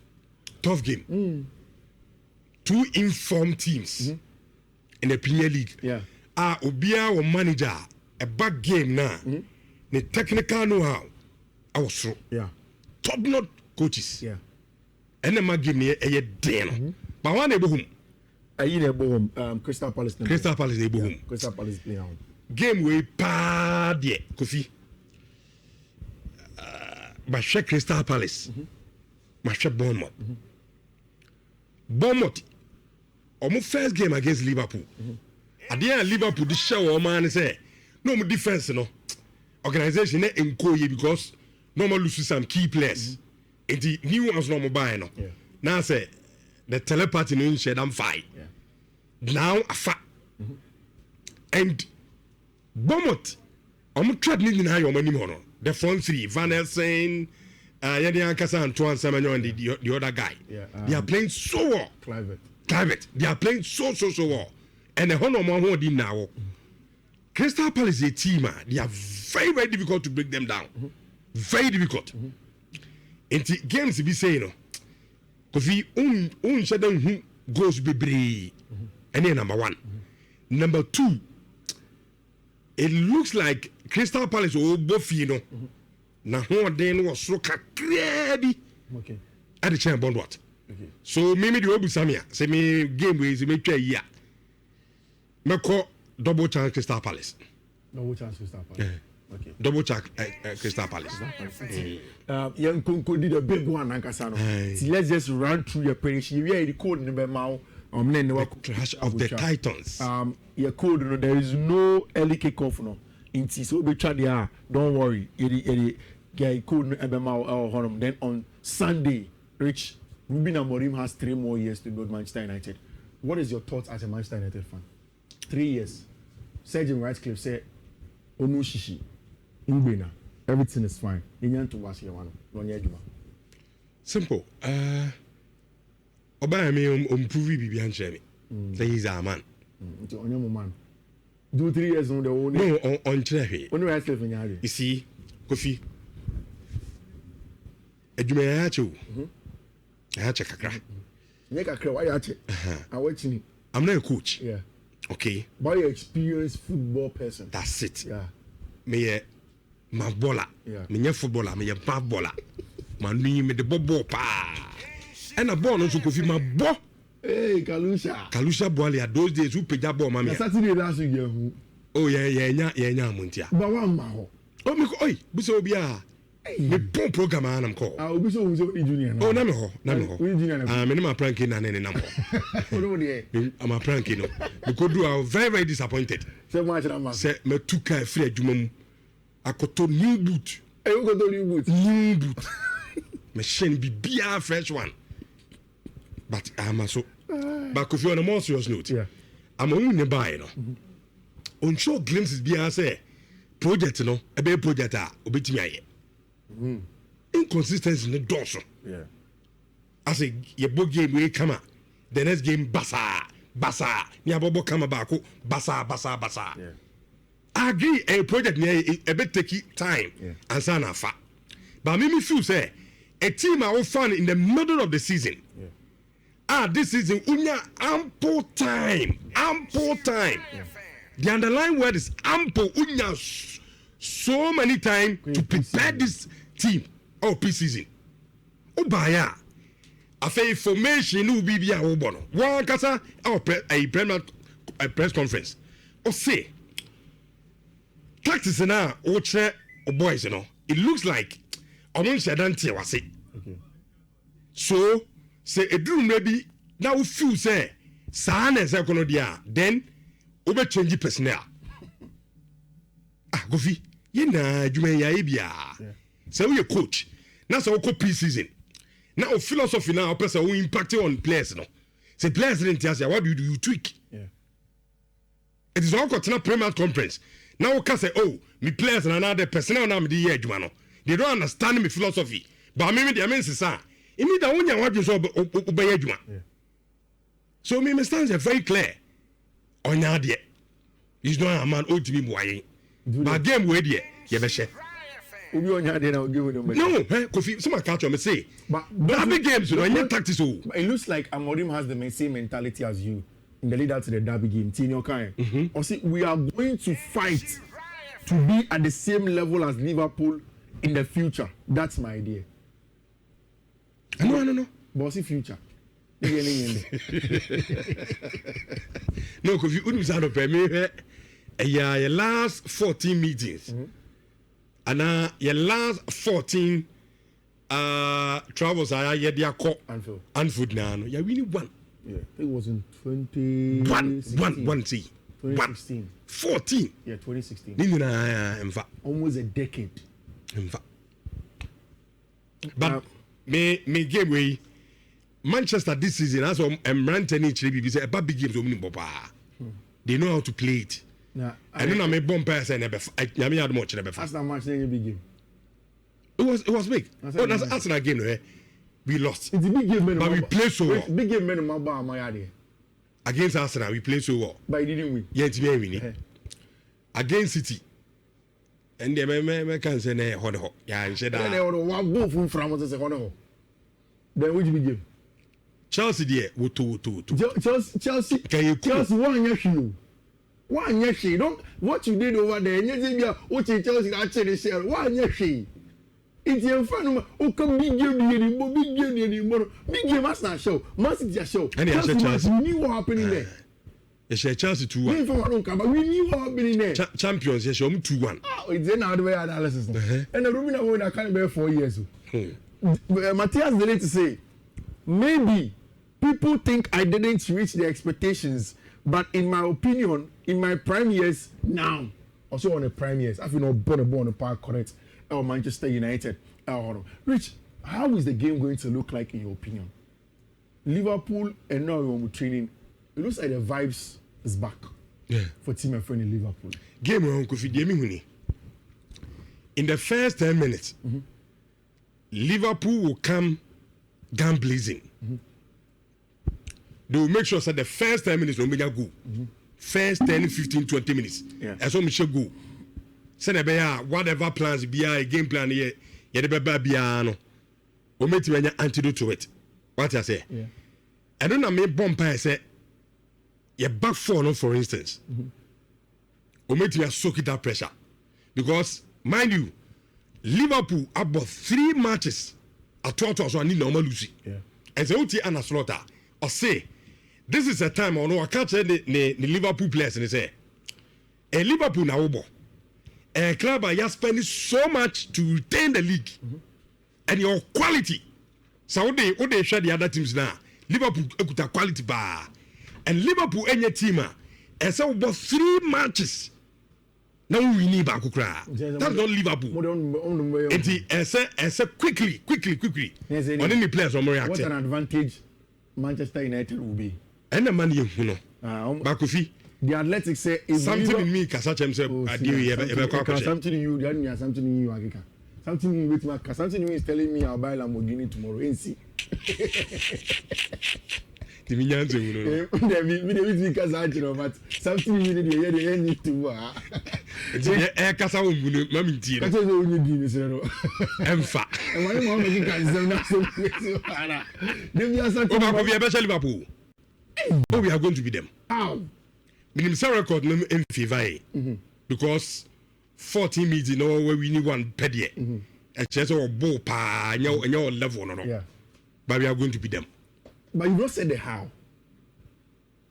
B: Tough game. 2 informed teams in the Premier League.
A: Yeah.
B: Obia or manager a back game now. The technical know-how. I was so.
A: Yeah.
B: Top notch coaches.
A: Yeah.
B: And the game here a day. But one able home.
A: Crystal Palace.
B: Crystal Palace able home.
A: Crystal Palace play home.
B: Game we pa there, Kofi. But check Crystal Palace. But check Bournemouth. Bournemouth. Our first game against Liverpool. At the end, Liverpool this show man say no more defense no. Organization encourage because normal lose some key players. And the new ones no more buy no. Now say the telepathy no share them fight. Now afa. And Bournemouth tried to hire your money more. The front 3, Van Elsen, Yadian Kasa and Tuan Semenyo and the other guy. They are playing so well. Clivett. They are playing so well. And the honor man who did now. Crystal Palace is a team. They are very, very difficult to break them down. Very difficult. And the games to be saying, because we shadow who goes be brave. And then number 1. Number 2, it looks like Crystal Palace or Bofino. Now, then was so clearly.
A: Okay.
B: At the champ on what? Okay. So maybe the Obu Samia say me game ways make a year. Me call double chance Crystal Palace.
A: Double chance Crystal Palace.
B: Yeah. Okay. Double chance Crystal Palace.
A: Young Kunko did a big one, Nankasano. Let's just run through your prediction. We are the code in the mouth.
B: Clash of the Titans.
A: Your code, there is no early kickoff no. So be try there. Don't worry. Get code then on Sunday, Rich, Ruben Amorim has 3 more years to build Manchester United. What is your thoughts as a Manchester United fan? 3 years. Sergeant Ratcliffe said, Onu Shishi, Ubena, everything is fine.
B: Simple. Obama improve Bibi Anchemi. Say he's a man.
A: Man. Do 3 years on the own.
B: No, on Trehe.
A: You
B: see, Kofi. Edumayacho. Kakra. I'm not a coach.
A: Yeah.
B: Okay.
A: But you're an experienced football person.
B: That's it.
A: Yeah.
B: Me my baller.
A: Yeah.
B: Me footballer. Me bad baller. Man, me the bobo pa. And a ball also Kofi my bo.
A: Hey, Kalusha
B: Boalia those days who paid that ball, mammy.
A: Saturday last week.
B: Oh yeah, Muntia.
A: But one maho.
B: Oh me oi, buso bia. Me pon program anam call.
A: Ah, obi so junior.
B: Oh na me ho.
A: We junior.
B: Me no pranking na ne nam. I'm a pranking no. Because I was very disappointed.
A: Say much na man.
B: Say me tuka free adwuma mu. Akoto new boot.
A: Eh, you go new boot.
B: New boot. Me shen bibia fresh one. But I'm so. But if you're on a more serious note,
A: yeah.
B: I'm only buy no. On show glimpses be say project no, a big project obetimi aye. Inconsistency in the doors.
A: Yeah.
B: I say your book game we come out. The next game basa. Nya bobo come back basa.
A: Yeah.
B: I agree a project near a bit take time and sana fa. But me feel say a team are fun in the middle of the season. This season unya ample time. Yeah. The underlying word is ample unya so many time to prepare this team or pre-season. Obaya afa formation no bibia wo bono. One kasa a press conference. O say tactics na o che boys no. It looks like omo shedantie wase. Okay. So say eduru maybe now we feel say sana say kono dia then we be change personnel. Gofi ye na adwuma ya bia. Say we coach. Na say we go pre-season. Now philosophy now person who impact on players no. Say players didn't tell you what do you tweak? Yeah. It is all got na Premier Conference. Now we can say oh, me players and another personnel na me the year adwuma no. They don't understand me philosophy. But me the mean say it mean that when you want to so obey adwuma. So me stands are very clear. Onya de. He's not a man old to be boy. But game we there, you be share.
A: Obi onya de na give them.
B: No, Kofi, some catch me say. But big games, you know, any tactics.
A: It looks like Amorim has the same mentality as you in the lead up to the derby game. Tinyo Kai. Or see, we are going to fight to be at the same level as Liverpool in the future. That's my idea.
B: No.
A: Bossy future.
B: No, because you wouldn't sound of me. Your last 14 meetings, and your last 14 travels are yet their call Anfield now. You really won.
A: Yeah, it was in 2016. 2016.
B: 14.
A: Yeah, 2016.
B: In fact,
A: almost a decade.
B: In fact, but me game way. Manchester this season, as I'm ranting each day, because about big games, they know how to play it. I don't know, my bomb pass and never. I had much never.
A: That's not much in a big game.
B: It was big. Oh, that's Arsenal game. We lost.
A: It's a big game,
B: but we played so well.
A: Big game, man. My idea.
B: Against Arsenal, we played so well.
A: But he didn't win.
B: Yeah, it's me winning. Against City. And the can say, "Hono." Yeah, I said that.
A: One goal from France is a hono. Then which big game?
B: Chelsea there,
A: Chelsea. Chelsea one year. Don't what you did over there. What Chelsea actually share 1 year. It's your fun. Oh, come big game anymore. Big game must not show. Must it show?
B: And Chelsea
A: knew what happening there.
B: You say Chelsea 2-1.
A: We knew what happening there.
B: Champions, you show me 2-1.
A: Oh, it's now the way analysis. And the Rubina won a kind of 4 years. Matthias did to say maybe. People think I didn't reach the expectations, but in my opinion, in my prime years now, also on the prime years, I feel not born a park correct or Manchester United. Rich, how is the game going to look like in your opinion? Liverpool and now we're training. It looks like the vibes is back.
B: Yeah.
A: For team and friend in Liverpool.
B: Game on Kofi Demi. In the first 10 minutes, Liverpool will come gun blazing. They will make sure that the first 10 minutes will make a go. First 10, 15, 20 minutes.
A: Yeah.
B: As long as you go. Send whatever plans be a game plan here, you be biano. We make you an antidote to it. What I say?
A: Yeah.
B: I don't know me bomb pie say your back four, no, for instance. We make you soak it that pressure. Because mind you, Liverpool about 3 matches at 12 so I need normal Lucy.
A: Yeah.
B: And say Uti Anna Slaughter or say this is a time I know I catch the Liverpool players and they say a Liverpool now a club are spending so much to retain the league and your quality. So what they share the other teams now. Liverpool got quality bar and Liverpool any team and so about 3 matches. Now we need back cry. That's not Liverpool. And say quickly.
A: Yes,
B: on any players from react.
A: What an advantage Manchester United will be.
B: And the money you know. Bakufi.
A: The Athletics say
B: something in me Kasacha himself
A: something in you, the something in you, Agika. Something in you with my something in you is telling me I'll buy Lamborghini tomorrow. Ain't see.
B: The millions of you know.
A: But something you need to
B: air Casa Mammy Tea.
A: That's all you need, Mr.
B: Emfa.
A: And my mom is not so. Then you are something
B: about Liverpool. Oh, we are going to be them.
A: How?
B: Minimum record in favor because 14 meetings, you know, where we need one pedie. A chess or ball pa, and your level, no.
A: Yeah.
B: But we are going to be them.
A: But you don't say the how.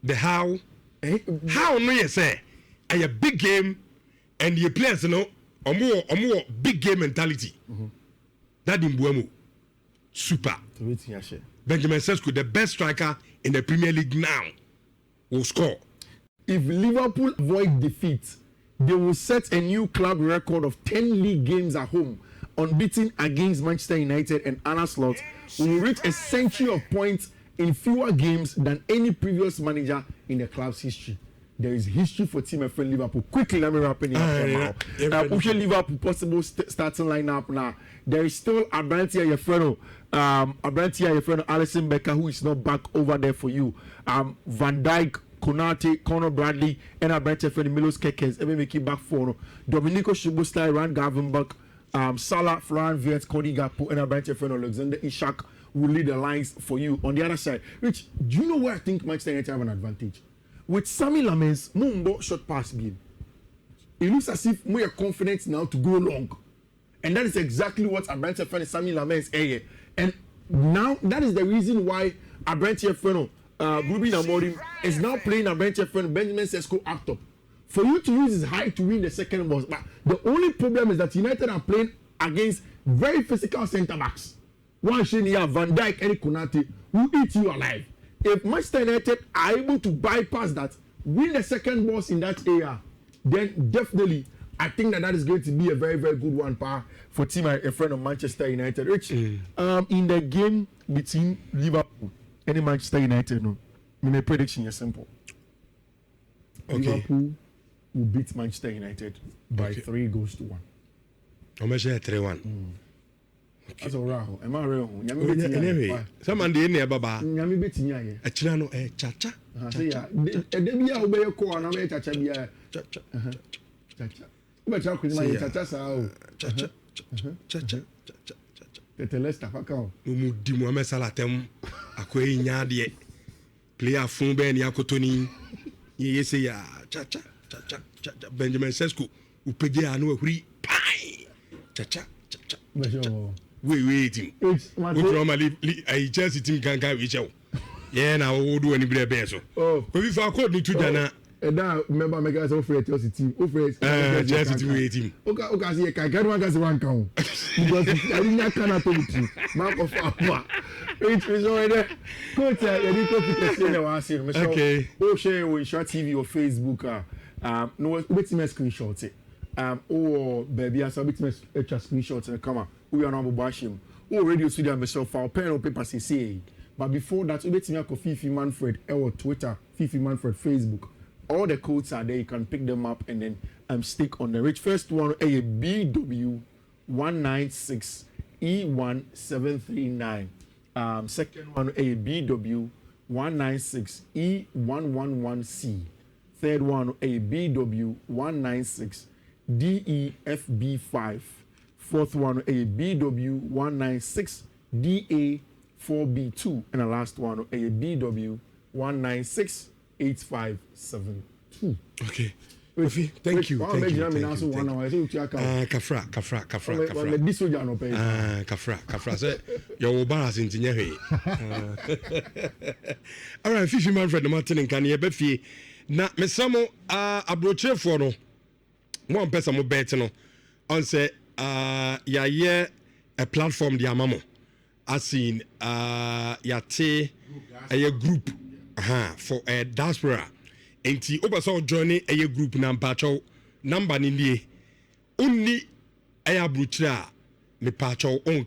B: The how? How no you say? A big game and the players, you know, or more big game mentality. That in Buemo. Super. Benjamin Sesko, the best striker in the Premier League now, will score.
A: If Liverpool avoid defeat, they will set a new club record of 10 league games at home, unbeaten against Manchester United, and Arne Slot will reach a century of points in fewer games than any previous manager in the club's history. There is history for team and friend Liverpool. Quickly, let me wrap it up now. Liverpool possible starting lineup now. There is still Abrantia Yefreno, Alisson Becker, who is not back over there for you. Van Dijk, Konate, Conor Bradley, and Abrantia Yefreno, Milos Kekes, even making back four. Domenico Szoboszlai, Ryan Gravenberch, Salah, Florian Wirtz, Cody Gakpo, and Abrantia Yefreno, Alexander Isak will lead the lines for you. On the other side, Rich, do you know where I think Manchester United have an advantage? With Sami Lamens, Mumbo short pass game. It looks as if we are confident now to go long. And that is exactly what Abrantia Yefreno, Sami Lamens, and now that is the reason why Abrantia Yefreno, Ruben Amorim is now playing Abrantia Yefreno, Benjamin Sesko up top. For you to use his height to win the second ball. But the only problem is that United are playing against very physical centre backs. One Shania, Van Dijk, and Konate will eat you alive. If Manchester United are able to bypass that, win the second balls in that area, then definitely I think that is going to be a very, very good one for team a friend of Manchester United. Rich, in the game between Liverpool and Manchester United, my prediction is simple. Okay. Liverpool will beat Manchester United by 3 goals to 1.
B: I'm going to say 3-1.
A: That's all right. Am I real?
B: Anyway, someone did near Baba.
A: Yami betting ya.
B: A chilano, a chacha.
A: Debia obey a core and a chacha. Chacha. But how could my chacha sao? Chacha. The Leicester Facao.
B: Mudimuame Salatem, a quay yadi. Play a phone ben Yakotoni. Ye say ya, chacha. Benjamin Sesko, who paid ya no free pie. Chacha. Waiting. I just team can go with you. Yeah, now we'll do any better. Oh, but if I could need to Dana. And now, remember, my guys offer a Chelsea team. Offer Chelsea team waiting. Okay, see, I can't want one count. Because I didn't cannot tell you. Mark of Alpha. Which is already. Coach, you need to say the one scene. Okay. Oh, share with Short TV or Facebook. No, wait me screenshot it. Or baby, I saw bit me extra screenshots and come on. We are not bashing.
A: radio studio myself for pen or paper say. But before that, we bet me Fifi Manfred or Twitter, Fifi Manfred Facebook. All the codes are there. You can pick them up and then stick on the rich. First one, a BW196 E1739. Second one, a BW196 E111C. Third one, a BW196 DEFB5. Fourth one, a BW196 DA4B2. And the last one, a BW196 8572.
B: Okay. Thank you. Kafra. Say your embarrassing to all right, Fifi Manfred Martin and can you be fee? Na me samo abroche for no. One person mo bet no. On say ya a platform di amamo. As in yate a group for a diaspora. Enti obaso journey a group number ni nie. Only a abroche me pacho on